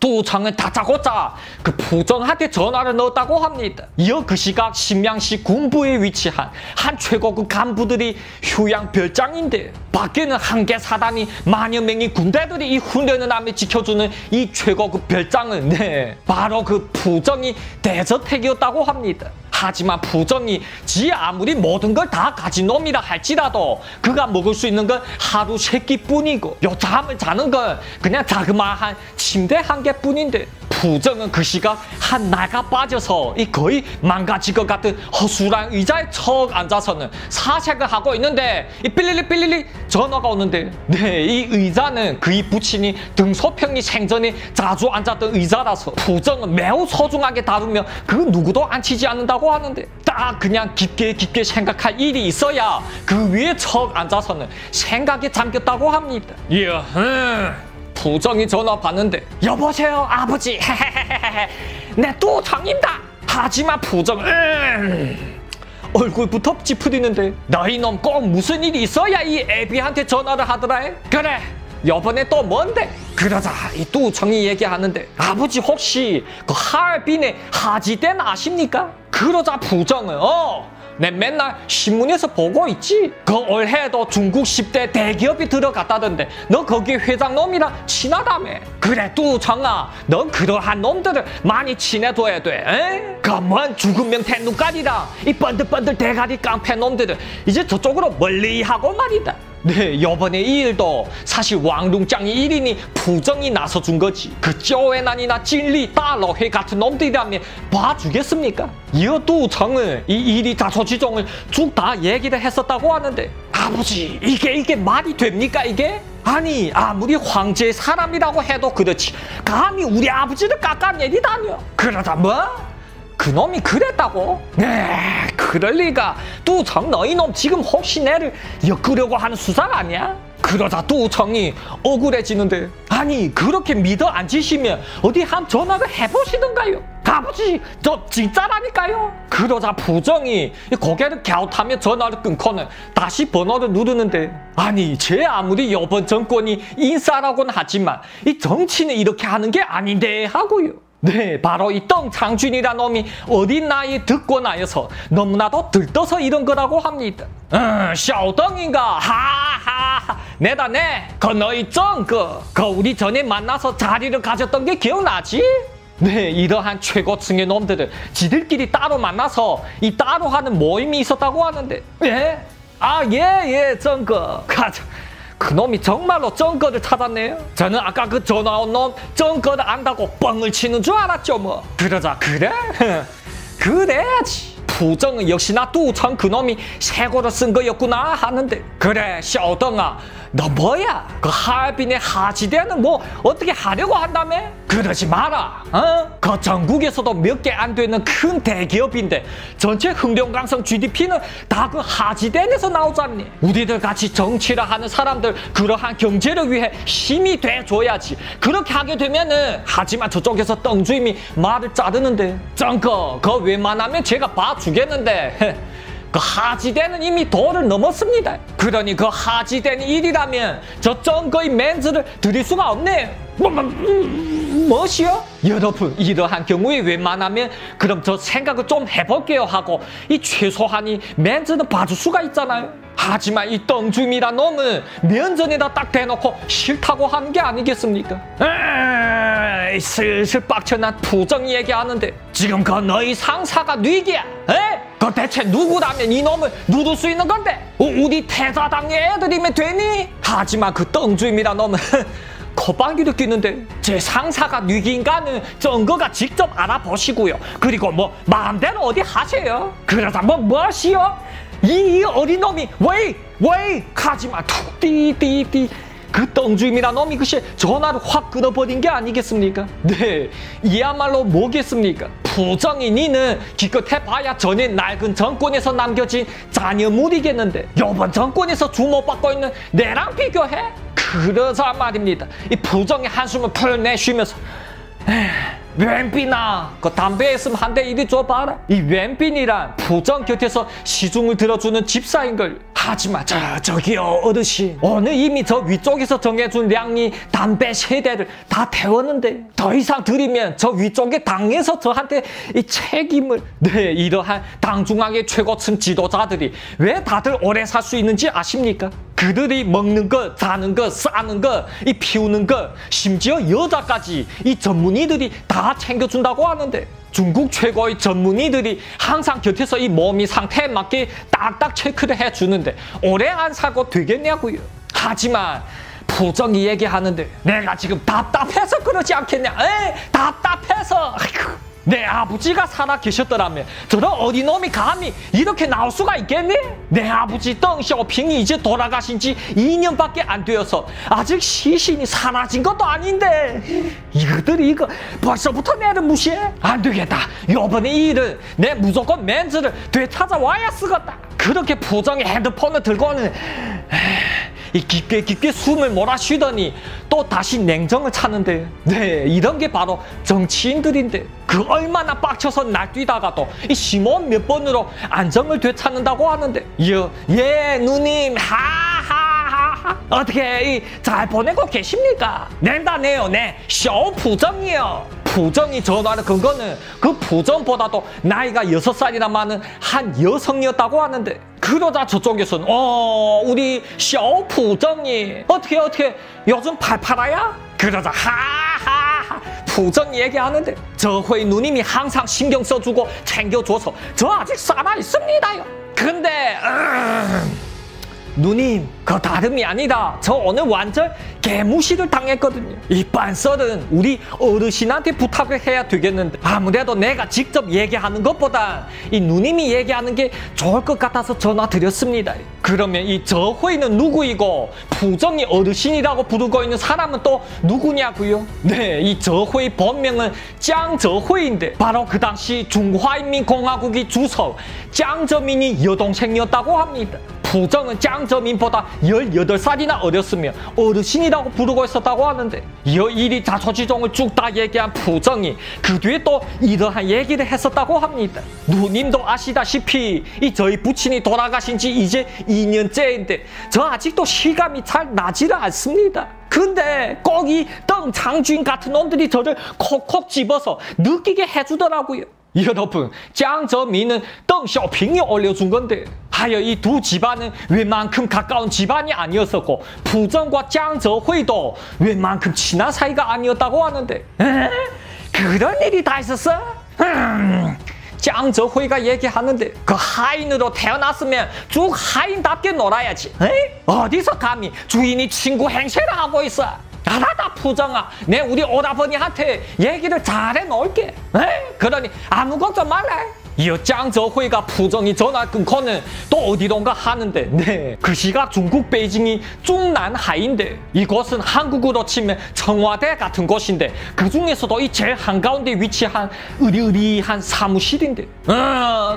뚜창은 다짜고짜 그 부정한테 전화를 넣었다고 합니다. 이어 그 시각 신명시 군부에 위치한 한 최고급 간부들이 휴양 별장인데 밖에는 한개 사단이 만여 명의 군대들이 이 훈련을 하며 지켜주는 이 최고급 별장은 바로 그 부정이 대저택이었다고 합니다. 하지만 부정이 지 아무리 모든 걸 다 가진 놈이라 할지라도 그가 먹을 수 있는 건 하루 3끼뿐이고 요 잠을 자는 건 그냥 자그마한 침대 1개뿐인데 부정은 그 시각 한 나가 빠져서 이 거의 망가질 것 같은 허술한 의자에 척 앉아서는 사색을 하고 있는데 이 삐리리 전화가 오는데 이 의자는 그의 부친이 등소평이 생전에 자주 앉았던 의자라서 부정은 매우 소중하게 다루며 그 누구도 앉히지 않는다고 하는데 딱 그냥 깊게 생각할 일이 있어야 그 위에 척 앉아서는 생각에 잠겼다고 합니다. 부정이 전화 받는데 여보세요 아버지 내 뚜창입니다. 하지만 부정은 얼굴부터 찌푸리는데 너희 놈 꼭 무슨 일이 있어야 이 애비한테 전화를 하더라. 그래 요번에 또 뭔데? 그러자 이 뚜창이 얘기하는데 아버지 혹시 그 하얼빈의 하지댄 아십니까? 그러자 부정은 내 맨날 신문에서 보고 있지. 그 올해도 중국 10대 대기업이 들어갔다던데 너 거기 회장 놈이랑 친하다며. 그래 뚜창아 넌 그러한 놈들을 많이 친해둬야 돼. 그 뭔 죽은 명태 눈깔이랑 이 번들번들 대가리 깡패 놈들을 이제 저쪽으로 멀리하고 말이다. 요번에 이 일도 사실 왕룽짱이 1인이 부정이 나서준 거지. 그 쪼에난이나 찐리 달러회 같은 놈들이라면 봐주겠습니까? 이어 뚜창은 이 일이 자초지종을 쭉 다 얘기를 했었다고 하는데 아버지 이게 말이 됩니까 이게? 아니 아무리 황제의 사람이라고 해도 그렇지 감히 우리 아버지를 깎아내리다뇨. 그러다 뭐? 그놈이 그랬다고? 그럴 리가. 뚜창 너희 놈 지금 혹시 내를 엮으려고 하는 수작 아니야? 그러자 뚜창이 억울해지는데 아니 그렇게 믿어 앉으시면 어디 한 전화를 해보시던가요? 아버지 저 진짜라니까요. 그러자 부정이 고개를 갸웃하며 전화를 끊고는 다시 번호를 누르는데 아니 제 아무리 이번 정권이 인싸라고는 하지만 이 정치는 이렇게 하는 게 아닌데 하고요. 바로 이 떵창준이란 놈이 어린 나이에 듣고 나여서 너무나도 들떠서 이런 거라고 합니다. 샤오덩인가? 하하 내다 그 너희 쩡그 우리 전에 만나서 자리를 가졌던 게 기억나지? 이러한 최고층의 놈들은 지들끼리 따로 만나서 이 따로 하는 모임이 있었다고 하는데 쩡그 가자. 그놈이 정말로 쩡거를 찾았네요. 저는 아까 그 전화 온 놈 쩡거를 안다고 뻥을 치는 줄 알았죠 뭐. 그러자 그래? 그래야지. 부정은 역시나 뚜창 그놈이 새거를 쓴 거였구나 하는데 그래 샤오덩아 너 뭐야? 그 하얼빈의 하지대는 뭐 어떻게 하려고 한다며? 그러지 마라. 그 전국에서도 몇 개 안 되는 큰 대기업인데 전체 흥룡강성 GDP는 다 그 하지대에서 나오잖니. 우리들 같이 정치를 하는 사람들 그러한 경제를 위해 힘이 돼줘야지. 그렇게 하게 되면은 하지만 저쪽에서 떵주임이 말을 자르는데 쩡거 그거 웬만하면 제가 봐주겠는데 그 하지대는 이미 도를 넘었습니다. 그러니 그 하지대는 일이라면 저 쩡거의 멘즈를 드릴 수가 없네요. 뭐시여? 여러분 이러한 경우에 웬만하면 그럼 저 생각을 좀 해볼게요 하고 이 최소한이 멘즈는 봐줄 수가 있잖아요. 하지만 이 떵주임이란 놈은 면전에다 딱 대놓고 싫다고 하는 게 아니겠습니까? 슬슬 빡쳐난 부정이 얘기하는데 지금 그 너희 상사가 뉘기야? 그 대체 누구라면 이놈을 누를 수 있는 건데? 우리 태자당의 애들이면 되니? 하지만 그 떵주임이란 놈은 코방귀를 끼는데 제 상사가 뉘기인가는 쩡거가 직접 알아보시고요. 그리고 뭐 마음대로 어디 하세요. 그러다 뭐시여? 이 어린 놈이 왜 하지마 툭 띠 그 떵주임이란 놈이 글쎄 전화를 확 끊어버린 게 아니겠습니까? 이야말로 뭐겠습니까? 부정이 니는 기껏 해봐야 전에 낡은 정권에서 남겨진 자녀물이겠는데 요번 정권에서 주목받고 있는 내랑 비교해? 그러자 말입니다. 이 부정의 한숨을 풀 내쉬면서 웬빈아, 그 담배 있으면 한 대 이리 줘봐라. 이 웬빈이란 부정 곁에서 시중을 들어주는 집사인걸. 하지만 저기요 어르신, 오늘 이미 저 위쪽에서 정해준 량이 담배 3대를 다 태웠는데 더 이상 드리면 저 위쪽에 당에서 저한테 이 책임을. 네, 이러한 당중앙의 최고층 지도자들이 왜 다들 오래 살 수 있는지 아십니까? 그들이 먹는 것, 자는 것, 싸는 것, 이 피우는 것, 심지어 여자까지 이 전문의들이 다 챙겨준다고 하는데, 중국 최고의 전문의들이 항상 곁에서 이 몸이 상태에 맞게 딱딱 체크를 해주는데 오래 안 살고 되겠냐고요. 하지만 부정이 얘기하는데 내가 지금 답답해서 그러지 않겠냐. 답답해서. 아이고. 내 아버지가 살아 계셨더라면 저런 어린 놈이 감히 이렇게 나올 수가 있겠니? 내 아버지 덩쇼핑이 이제 돌아가신 지 2년밖에 안 되어서 아직 시신이 사라진 것도 아닌데 이것들이 이거 벌써부터 내를 무시해? 안 되겠다. 요번에 이 일은 내 무조건 맨즈를 되찾아와야 쓰겠다. 그렇게 부정의 핸드폰을 들고는 이 깊게 숨을 몰아쉬더니 또 다시 냉정을 찾는데, 네, 이런 게 바로 정치인들인데 그 얼마나 빡쳐서 날뛰다가도 이 심호흡 몇 번으로 안정을 되찾는다고 하는데, 예 누님 하하하하 어떻게 잘 보내고 계십니까? 낸다 내요. 네, 쇼 부정이요. 부정이 전화를 건 거는 그 부정보다도 나이가 6살이나 많은 한 여성이었다고 하는데, 그러자 저쪽에서는 우리 쇼 부정이 어떻게 요즘 팔팔아야? 그러자 하하하 부정이 얘기하는데, 저 회의 누님이 항상 신경 써주고 챙겨줘서 저 아직 살아있습니다요. 근데 누님, 그 다름이 아니라 저 오늘 완전 개무시를 당했거든요. 이 빤썰은 우리 어르신한테 부탁을 해야 되겠는데 아무래도 내가 직접 얘기하는 것보다 이 누님이 얘기하는 게 좋을 것 같아서 전화 드렸습니다. 그러면 이 저회는 누구이고 부정이 어르신이라고 부르고 있는 사람은 또 누구냐고요? 네, 이 저회의 본명은 짱저회인데 바로 그 당시 중화인민공화국의 주석 짱저민이 여동생이었다고 합니다. 부정은 짱저민보다 18살이나 어렸으며 어르신이라고 부르고 있었다고 하는데, 이리 자초지종을 쭉 다 얘기한 부정이 그 뒤에 또 이러한 얘기를 했었다고 합니다. 누님도 아시다시피 이 저희 부친이 돌아가신 지 이제 2년째인데 저 아직도 실감이 잘 나지를 않습니다. 근데 꼭 이 덩장주인 같은 놈들이 저를 콕콕 집어서 느끼게 해주더라고요. 여러분, 짱저민은 덩쇼핑이 올려준 건데 하여 이 두 집안은 웬만큼 가까운 집안이 아니었었고 부정과 짱저회도 웬만큼 친한 사이가 아니었다고 하는데, 그런 일이 다 있었어? 짱저회가 얘기하는데 그 하인으로 태어났으면 쭉 하인답게 놀아야지. 어디서 감히 주인이 친구 행세를 하고 있어? 알아다 부정아, 내 우리 오라버니한테 얘기를 잘해 놓을게. 그러니 아무 걱정 말라. 이 짱저회가 부정이 전화 끊고는 또 어디론가 하는데, 네, 그 시각 중국 베이징이 중난하인데 이곳은 한국으로 치면 청와대 같은 곳인데 그 중에서도 이 제일 한가운데 위치한 으리으리한 사무실인데,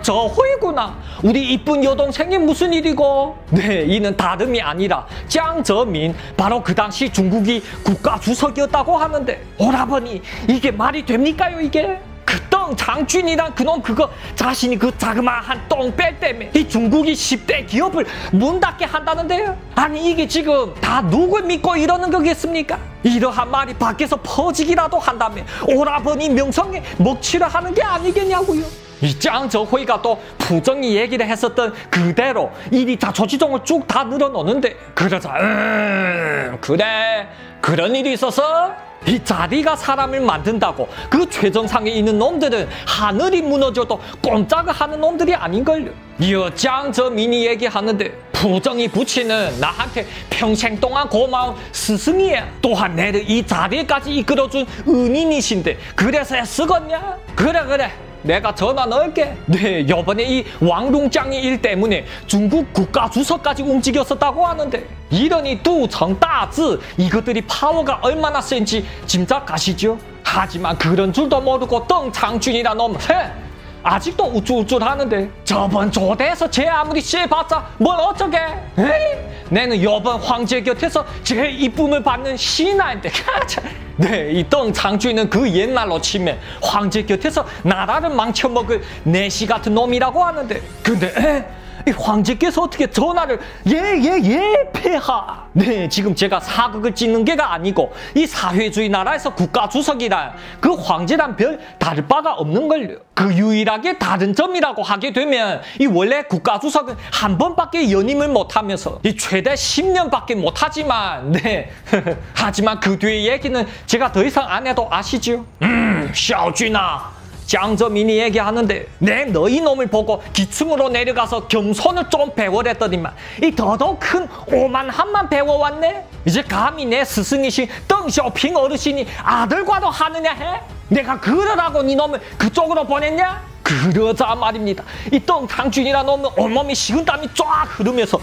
저 회구나. 우리 이쁜 여동생이 무슨 일이고? 네, 이는 다름이 아니라 짱저민, 바로 그 당시 중국이 국가주석이었다고 하는데, 오라버니 이게 말이 됩니까요 이게? 그 덩장준이란 그놈 그거 자신이 그 자그마한 똥배 때문에 이 중국이 10대 기업을 문 닫게 한다는데요? 아니 이게 지금 다 누굴 믿고 이러는 거겠습니까? 이러한 말이 밖에서 퍼지기라도 한다면 오라버니 명성에 먹칠을 하는 게 아니겠냐고요? 이 짱저회가 또 부정이 얘기를 했었던 그대로 이리 자초지종을 쭉 다 늘어놓는데, 그러자 그래 그런 일이 있어서 이 자리가 사람을 만든다고 그 최정상에 있는 놈들은 하늘이 무너져도 꼼짝을 하는 놈들이 아닌걸요. 이어 짱저민이 얘기하는데 부정이 부친은 나한테 평생 동안 고마운 스승이야. 또한 내를 이 자리까지 이끌어준 은인이신데 그래서 쓰겄냐? 그래 내가 전화 넣을게. 네, 요번에 이 왕룽짱이 일 때문에 중국 국가주석까지 움직였었다고 하는데, 이러니 두청다즈 이것들이 파워가 얼마나 센지 짐작가시죠? 하지만 그런 줄도 모르고 덩장준이란 놈, 아직도 우쭐우쭐하는데 저번 조대에서 쟤 아무리 씌해봤자 뭘 어쩌게. 에이? 내는 여번 황제 곁에서 제일 이쁨을 받는 신하인데. 네, 이 덩 장주인은 그 옛날로 치면 황제 곁에서 나라를 망쳐먹을 내시 같은 놈이라고 하는데, 근데 이 황제께서 어떻게 전하를 폐하. 네, 지금 제가 사극을 찍는 게가 아니고 이 사회주의 나라에서 국가주석이란 그 황제란 별 다를 바가 없는걸요. 그 유일하게 다른 점이라고 하게 되면 이 원래 국가주석은 한 번밖에 연임을 못하면서 이 최대 10년밖에 못하지만, 네 하지만 그 뒤의 얘기는 제가 더 이상 안 해도 아시죠? 샤오쥐나, 장저민이 얘기하는데 내 너희 놈을 보고 기층으로 내려가서 겸손을 좀 배워랬더니만 이 더더욱 큰 오만함만 배워왔네. 이제 감히 내 스승이신 덩쇼핑 어르신이 아들과도 하느냐 해? 내가 그러라고 네 놈을 그쪽으로 보냈냐? 그러자 말입니다. 이 덩장준이라는 놈은 온몸이 식은땀이 쫙 흐르면서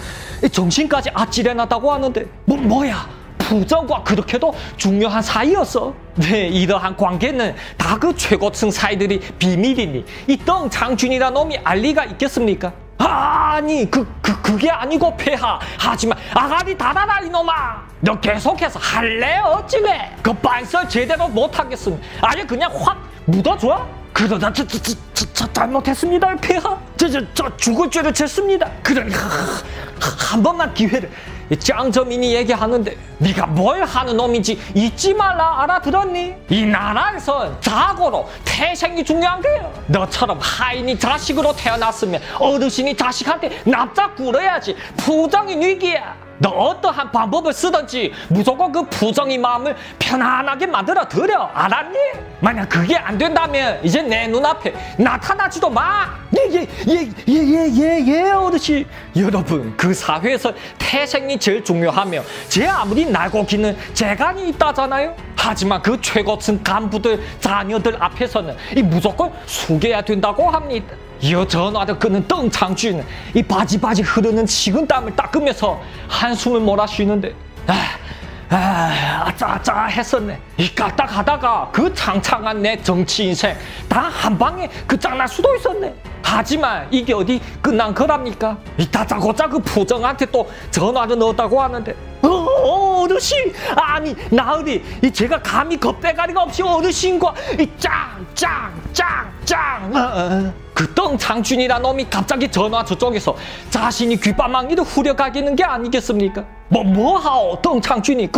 정신까지 아찔해놨다고 하는데 뭐야? 부정과 그렇게도 중요한 사이였어. 네, 이러한 관계는 다 그 최고층 사이들이 비밀이니 이 덩장준이라는 놈이 알 리가 있겠습니까? 아니 그게 아니고 폐하. 하지만 아가리 닫아라 이놈아. 너 계속해서 할래 어찌래? 그 반설 제대로 못하겠으면 아예 그냥 확 묻어줘? 그러다 저 잘못했습니다 폐하. 저 죽을 죄를 졌습니다. 그러니 한 번만 기회를. 장저민이 얘기하는데 네가 뭘 하는 놈인지 잊지 말라. 알아들었니? 이 나라에선 자고로 태생이 중요한 거예요. 너처럼 하인이 자식으로 태어났으면 어르신이 자식한테 납작 꿇어야지. 부정이 위기야. 너 어떠한 방법을 쓰든지 무조건 그 부정이 마음을 편안하게 만들어 드려. 알았니? 만약 그게 안 된다면 이제 내 눈앞에 나타나지도 마. 예 어르신. 여러분, 그 사회에서 태생이 제일 중요하며 제 아무리 날고 기는 재간이 있다잖아요. 하지만 그 최고층 간부들 자녀들 앞에서는 이 무조건 숙여야 된다고 합니다. 이어 전화를 끄는 덩장주인은 이 바지바지 흐르는 식은땀을 닦으면서 한숨을 몰아쉬는데 아짜 했었네. 이 까딱하다가 그 창창한 내 정치 인생 다 한 방에 끝장날 수도 있었네. 하지만 이게 어디 끝난 거랍니까? 이 다짜고짜 그 부정한테 또 전화를 넣었다고 하는데 어르신, 아니 나으리 이 제가 감히 겁대가리가 없이 어르신과 이 짱 그 덩장준이란 놈이 갑자기 전화 저쪽에서 자신이 귓바망이를 후려가기는 게 아니겠습니까? 뭐하오 덩장준이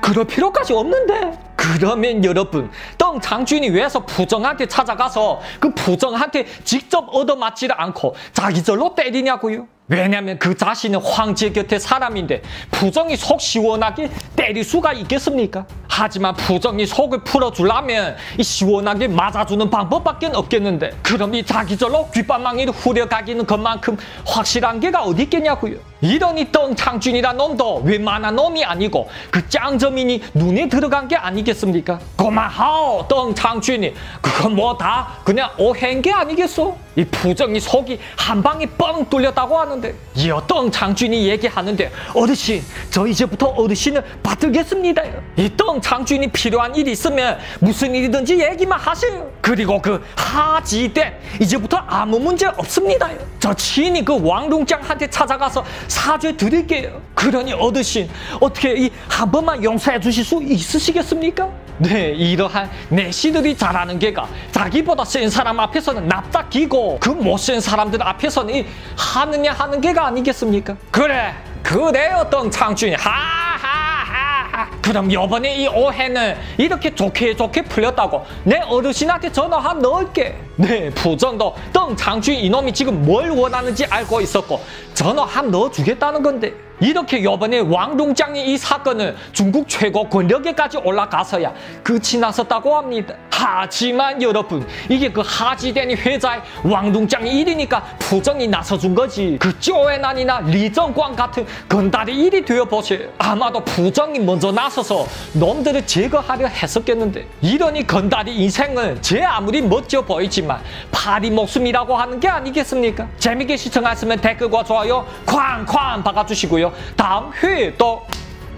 그럴 필요까지 없는데. 그러면 여러분, 덩장준이 왜서 부정한테 찾아가서 그 부정한테 직접 얻어맞지를 않고 자기절로 때리냐고요? 왜냐면 그 자신은 황제 곁의 사람인데 부정이 속 시원하게 때릴 수가 있겠습니까? 하지만 부정이 속을 풀어주려면 이 시원하게 맞아주는 방법밖에 없겠는데, 그럼 이 자기절로 귓바망이를 후려가기는 것만큼 확실한 게가 어디 있겠냐고요? 이러니 덩장준이란 놈도 웬만한 놈이 아니고 그 짱저민이 눈에 들어간 게 아니겠습니까? 고마하오 덩장준이, 그건 뭐 다 그냥 오해인 게 아니겠소? 이 부정이 속이 한 방에 뻥 뚫렸다고 하는데, 이어 덩장준이 얘기하는데 어르신, 저 이제부터 어르신을 받들겠습니다. 이 덩장준이 필요한 일이 있으면 무슨 일이든지 얘기만 하세요. 그리고 그 하지된 이제부터 아무 문제 없습니다. 저 친히 그 왕룽짱한테 찾아가서 사죄 드릴게요. 그러니 어르신, 어떻게 이 한 번만 용서해 주실 수 있으시겠습니까? 네, 이러한 내시들이 잘하는 게가 자기보다 센 사람 앞에서는 납작 기고 그 못 센 사람들 앞에서는 하느냐 하는 게가 아니겠습니까? 그래요 덩장준이. 하하하. 그럼 요번에 이 오해는 이렇게 좋게 풀렸다고 내 어르신한테 전화 한 넣을게. 네, 부정도 덩장준 이놈이 지금 뭘 원하는지 알고 있었고 전화 한 넣어주겠다는 건데, 이렇게 요번에 왕룽짱이 이 사건을 중국 최고 권력에까지 올라가서야 끝이 났었다고 합니다. 하지만 여러분, 이게 그 하지den이 회자의 왕룽짱이 일이니까 부정이 나서준 거지. 그 쪼에난이나 리정광 같은 건달의 일이 되어보세요. 아마도 부정이 먼저 나서서 놈들을 제거하려 했었겠는데, 이러니 건달의 인생은 제 아무리 멋져 보이지만 파리 목숨이라고 하는 게 아니겠습니까? 재밌게 시청하셨으면 댓글과 좋아요 쾅쾅 박아주시고요. 다음 회에 또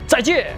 再见